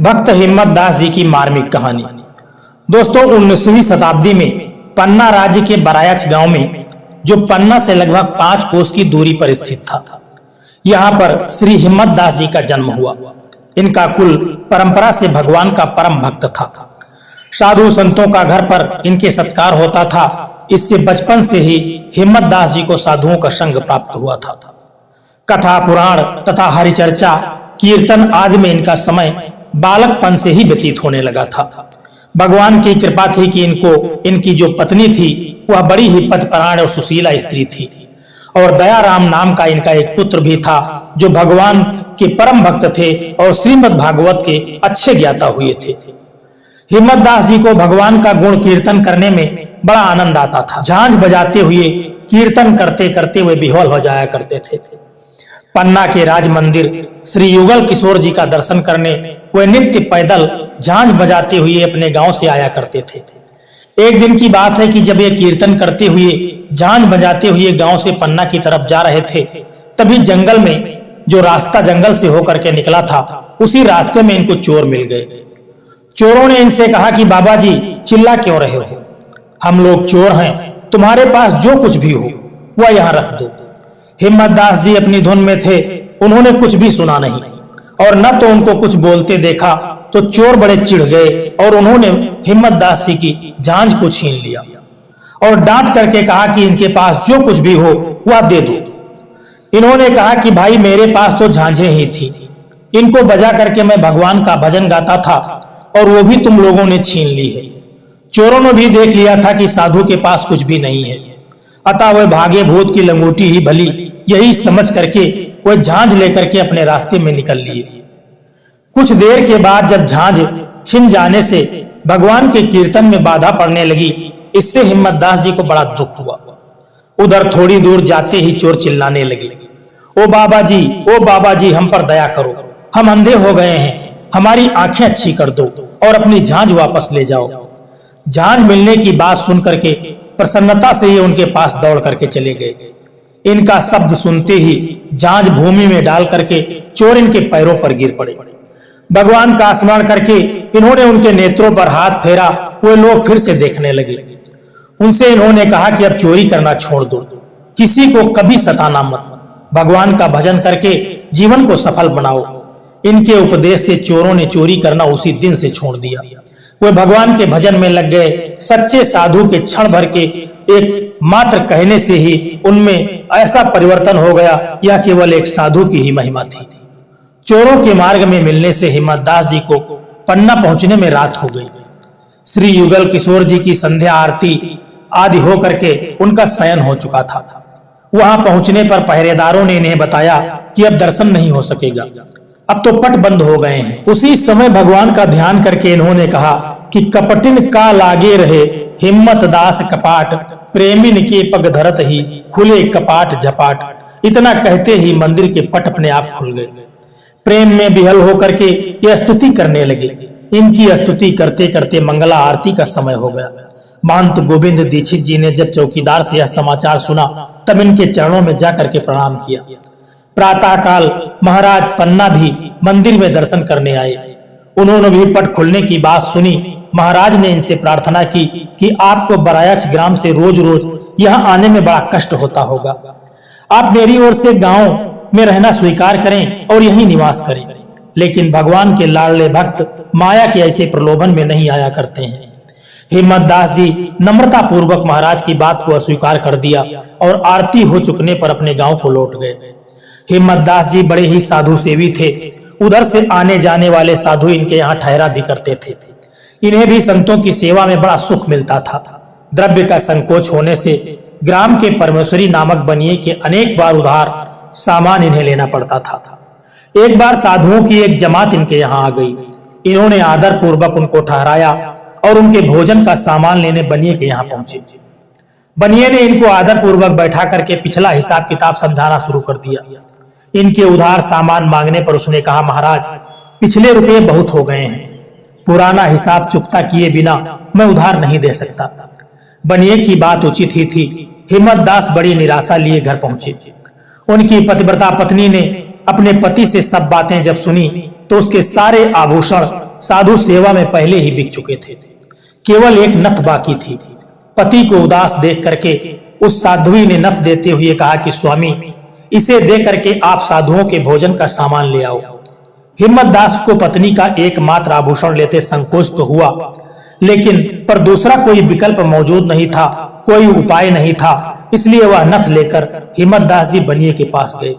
भक्त हिम्मत दास जी की मार्मिक कहानी। दोस्तों, 19वीं शताब्दी में पन्ना राज्य के बरायच गांव में, जो पन्ना से लगभग 5 कोस की दूरी पर स्थित था, यहाँ पर श्री हिम्मत दास जी का जन्म हुआ। इनका कुल परंपरा से भगवान का परम भक्त था। साधु संतों का घर पर इनके सत्कार होता था। इससे बचपन से ही हिम्मत दास जी को साधुओं का संग प्राप्त हुआ था। कथा, पुराण तथा हरिचर्चा, कीर्तन आदि में इनका समय बालकपन से ही व्यतीत होने लगा था। भगवान की कृपा थी कि इनकी जो पत्नी थी वह बड़ी ही पतिपरायण और सुशीला स्त्री थी, और दयाराम नाम का इनका एक पुत्र भी था, जो भगवान के परम भक्त थे और श्रीमद् भागवत के अच्छे ज्ञाता हुए थे। हिम्मत दास जी को भगवान का गुण कीर्तन करने में बड़ा आनंद आता था। झांझ बजाते हुए कीर्तन करते करते वे विह्वल हो जाया करते थे। पन्ना के राज मंदिर श्री युगल किशोर जी का दर्शन करने वे नित्य पैदल झांझ बजाते हुए अपने गांव से आया करते थे। एक दिन की बात है कि जब ये कीर्तन करते हुए झांझ बजाते हुए गांव से पन्ना की तरफ जा रहे थे, तभी जंगल में जो रास्ता जंगल से होकर के निकला था, उसी रास्ते में इनको चोर मिल गए। चोरों ने इनसे कहा कि बाबा जी, चिल्ला क्यों रहे हो? हम लोग चोर हैं, तुम्हारे पास जो कुछ भी हो वह यहाँ रख दो। हिम्मत दास जी अपनी धुन में थे, उन्होंने कुछ भी सुना नहीं, और न तो उनको कुछ बोलते देखा। तो चोर बड़े चिढ़ गए और उन्होंने हिम्मत दास जी की झांझ को छीन लिया और डांट करके कहा कि इनके पास जो कुछ भी हो वह दे दो। इन्होंने कहा कि भाई, मेरे पास तो झांझें ही थी, इनको बजा करके मैं भगवान का भजन गाता था, और वो भी तुम लोगों ने छीन ली है। चोरों ने भी देख लिया था कि साधु के पास कुछ भी नहीं है, अतः वह भागे भूत की लंगोटी ही भली, यही समझ करके वह झांझ लेकर के अपने रास्ते में निकल लिए। कुछ देर के बाद जब झांझ छिन जाने से भगवान के कीर्तन में बाधा पड़ने लगी, इससे हिम्मत दास जी को बड़ा दुख हुआ। उधर थोड़ी दूर जाते ही चोर चिल्लाने लगे, ओ बाबा जी, हम पर दया करो, हम अंधे हो गए हैं, हमारी आंखें अच्छी कर दो और अपनी झांझ वापस ले जाओ। झांझ मिलने की बात सुन करके प्रसन्नता से ये उनके पास दौड़ करके चले गए। इनका शब्द सुनते ही झांझ भूमि में डाल करके चोर इनके पैरों पर गिर पड़े। भगवान का स्मरण करके इन्होंने उनके नेत्रों पर हाथ फेरा। वे लोग फिर से देखने लगे। उनसे इन्होंने कहा कि अब चोरी करना छोड़ दो, किसी को कभी सताना मत, भगवान का भजन करके जीवन को सफल बनाओ। इनके उपदेश से चोरों ने चोरी करना उसी दिन से छोड़ दिया। वे भगवान के भजन में लग गए। सच्चे साधु के क्षण भर के एक मात्र कहने से ही उनमें ऐसा परिवर्तन हो गया, यह केवल एक साधु की ही महिमा थी। चोरों के मार्ग में मिलने से हिम्मत दास जी को पन्ना पहुंचने में रात हो गई। श्री युगल किशोर जी की संध्या आरती आदि हो करके उनका शयन हो चुका था। वहां पहुंचने पर पहरेदारों ने इन्हें बताया कि अब दर्शन नहीं हो सकेगा, अब तो पट बंद हो गए हैं। उसी समय भगवान का ध्यान करके इन्होंने कहा कि कपटिन का लागे रहे हिम्मत दास कपाट, प्रेमिन के पग धरत ही खुले कपाट झपाट। इतना कहते ही मंदिर के पट अपने आप खुल गए। प्रेम में विहल होकर के ये स्तुति करने लगे। इनकी स्तुति करते करते मंगला आरती का समय हो गया। महंत गोविंद दीक्षित जी ने जब चौकीदार से यह समाचार सुना, तब इनके चरणों में जाकर के प्रणाम किया। प्रातः काल महाराज पन्ना भी मंदिर में दर्शन करने आए। उन्होंने भी पट खुलने की बात सुनी। महाराज ने इनसे प्रार्थना की कि आपको बरायच ग्राम से रोज रोज यहाँ आने में बड़ा कष्ट होता होगा, आप मेरी ओर से गांव में रहना स्वीकार करें और यहीं निवास करें। लेकिन भगवान के लाडले भक्त माया के ऐसे प्रलोभन में नहीं आया करते हैं। हिम्मत दास जी नम्रता पूर्वक महाराज की बात को अस्वीकार कर दिया और आरती हो चुकने पर अपने गांव को लौट गए। हिम्मत दास जी बड़े ही साधु सेवी थे। उधर से आने जाने वाले साधु इनके यहाँ ठहरा भी करते थे। इन्हें भी संतों की सेवा में बड़ा सुख मिलता था। द्रव्य का संकोच होने से ग्राम के परमेश्वरी नामक बनिए के अनेक बार उधार सामान इन्हें लेना पड़ता था। एक बार साधुओं की एक जमात इनके यहाँ आ गई। इन्होंने आदर पूर्वक उनको ठहराया और उनके भोजन का सामान लेने बनिए के यहाँ पहुंचे। बनिए ने इनको आदर पूर्वक बैठा करके पिछला हिसाब किताब समझाना शुरू कर दिया। इनके उधार सामान मांगने पर उसने कहा, महाराज, पिछले रुपये बहुत हो गए हैं, पुराना हिसाब चुकता किए बिना मैं उधार नहीं दे सकता। बनिए की बात उचित ही थी। हिम्मत दास बड़ी निराशा लिए घर पहुंचे। उनकी पतिव्रता पत्नी ने अपने पति से सब बातें जब सुनी तो उसके सारे आभूषण साधु सेवा में पहले ही बिक चुके थे। केवल एक नथ बाकी थी। पति को उदास देख करके उस साध्वी ने नथ देते हुए कहा कि स्वामी, इसे दे करके आप साधुओं के भोजन का सामान ले आओ। हिम्मत दास को पत्नी का एकमात्र आभूषण लेते संकोच तो हुआ, लेकिन पर दूसरा कोई विकल्प मौजूद नहीं था, कोई उपाय नहीं था। इसलिए वह नथ लेकर हिम्मत दास जी बनिए के पास गए।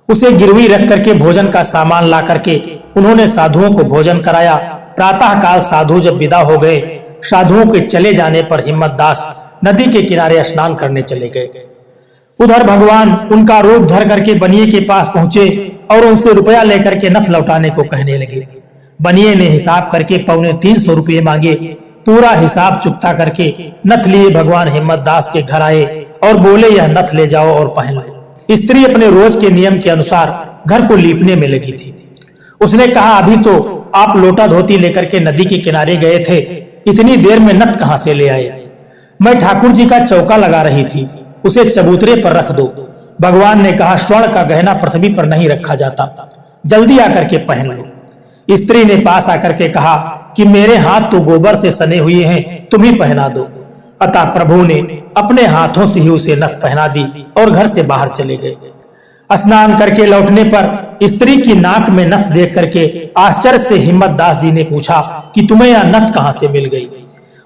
उसे गिरवी रख करके भोजन का सामान ला करके उन्होंने साधुओं को भोजन कराया। प्रातः काल साधु जब विदा हो गए, साधुओं के चले जाने पर हिम्मत दास नदी के किनारे स्नान करने चले गए। उधर भगवान उनका रूप धर करके बनिए के पास पहुंचे और उनसे रुपया लेकर के नथ लौटाने को कहने लगे। बनिए ने हिसाब करके 350 रुपये मांगे। पूरा हिसाब चुकता करके नथ लिए भगवान हिम्मत दास के घर आए और बोले, यह नथ ले जाओ और पहन लो। स्त्री अपने रोज के नियम के अनुसार घर को लीपने में लगी थी। उसने कहा, अभी तो आप लोटा धोती लेकर के नदी के किनारे गए थे, इतनी देर में नथ कहां से ले आए? मैं ठाकुर जी का चौका लगा रही थी, उसे चबूतरे पर रख दो। भगवान ने कहा, स्वर्ण का गहना पृथ्वी पर नहीं रखा जाता, जल्दी आकर के पहन लो। स्त्री ने पास आकर के कहा कि मेरे हाथ तो गोबर से सने हुए हैं, तुम ही पहना दो। अतः प्रभु ने अपने हाथों से ही उसे नथ पहना दी और घर से बाहर चले गए। स्नान करके लौटने पर स्त्री की नाक में नथ देख करके आश्चर्य से हिम्मत दास जी ने पूछा कि तुम्हें यह नथ कहां से मिल गई?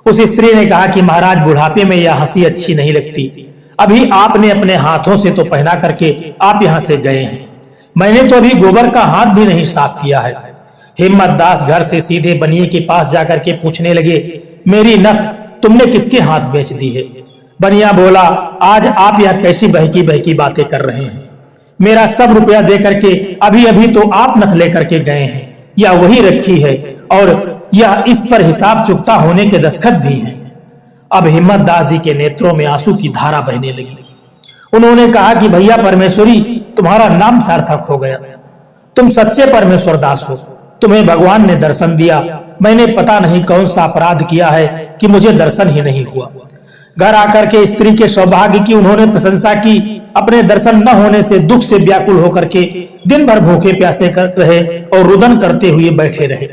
उस स्त्री ने कहा कि महाराज, बुढ़ापे में यह हंसी अच्छी नहीं लगती। अभी आपने अपने हाथों से तो पहना करके आप यहाँ से गए हैं, मैंने तो अभी गोबर का हाथ भी नहीं साफ किया है। हिम्मत दास घर से सीधे बनिए के पास जाकर के पूछने लगे, मेरी नथ तुमने किसके हाथ बेच दी है? बनिया बोला, आज आप यह कैसी बहकी बहकी बातें कर रहे हैं? मेरा सब रुपया दे करके अभी अभी तो आप नथ लेकर के गए हैं, या वही रखी है और यह इस पर हिसाब चुकता होने के दस्तखत भी हैं। अब हिम्मत दास जी के नेत्रों में आंसू की धारा बहने लगी। उन्होंने कहा कि भैया परमेश्वरी, तुम्हारा नाम सार्थक हो गया, तुम सच्चे परमेश्वर दास हो। तुम्हें भगवान ने दर्शन दिया, मैंने पता नहीं कौन सा अपराध किया है कि मुझे दर्शन ही नहीं हुआ। घर आकर के स्त्री के सौभाग्य की उन्होंने प्रशंसा की। अपने दर्शन न होने से दुख से व्याकुल होकर के दिन भर भूखे प्यासे कर रहे और रुदन करते हुए बैठे रहे।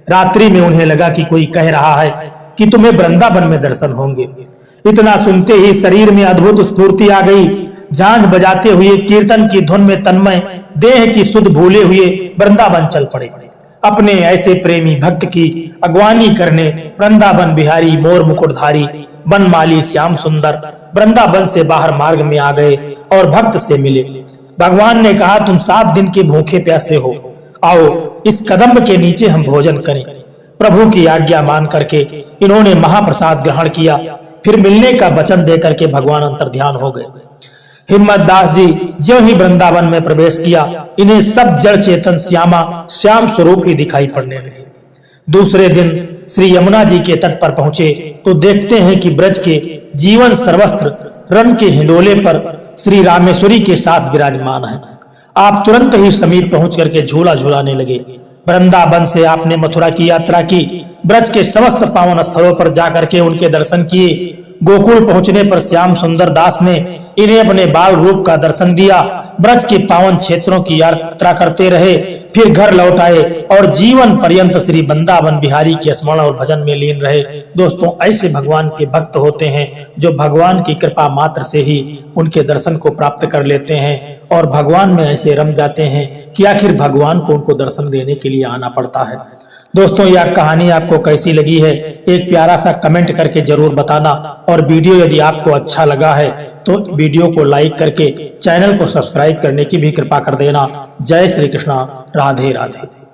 रात्रि में उन्हें लगा कि कोई कह रहा है कि तुम्हें वृंदावन में दर्शन होंगे। इतना सुनते ही शरीर में अद्भुत स्फूर्ति आ गई। झांझ बजाते हुए कीर्तन की धुन में तन्मय देह की सुध भूले हुए वृंदावन चल पड़े। अपने ऐसे प्रेमी भक्त की अगवानी करने वृंदावन बिहारी मोर मुकुटधारी बनमाली श्याम सुंदर वृंदावन से बाहर मार्ग में आ गए और भक्त से मिले। भगवान ने कहा, तुम 7 दिन के भूखे प्यासे हो, आओ इस कदम्ब के नीचे हम भोजन करें। प्रभु की आज्ञा मान करके इन्होंने महाप्रसाद ग्रहण किया। फिर मिलने का वचन देकर के भगवान अंतर्ध्यान हो गए। हिम्मत दास जी ज्यों ही वृंदावन में प्रवेश किया, इन्हें सब जड़ चेतन श्यामा श्याम स्वरूप ही दिखाई पड़ने लगे। दूसरे दिन श्री यमुना जी के तट पर पहुंचे तो देखते हैं कि ब्रज के जीवन सर्वस्त्र रन के हिंडोले पर श्री रामेश्वरी के साथ विराजमान है। आप तुरंत ही समीप पहुंच करके झूला झूलाने लगे। वृंदावन से आपने मथुरा की यात्रा की। ब्रज के समस्त पावन स्थलों पर जाकर के उनके दर्शन किए। गोकुल पहुंचने पर श्याम सुंदर दास ने इन्हें अपने बाल रूप का दर्शन दिया। ब्रज के पावन क्षेत्रों की यात्रा करते रहे, फिर घर लौट आए और जीवन पर्यंत श्री वृंदावन बिहारी के स्मरण और भजन में लीन रहे। दोस्तों, ऐसे भगवान के भक्त होते हैं जो भगवान की कृपा मात्र से ही उनके दर्शन को प्राप्त कर लेते हैं और भगवान में ऐसे रम जाते हैं कि आखिर भगवान को उनको दर्शन देने के लिए आना पड़ता है। दोस्तों, यह कहानी आपको कैसी लगी है, एक प्यारा सा कमेंट करके जरूर बताना। और वीडियो यदि आपको अच्छा लगा है तो वीडियो को लाइक करके चैनल को सब्सक्राइब करने की भी कृपा कर देना। जय श्री कृष्णा, राधे राधे।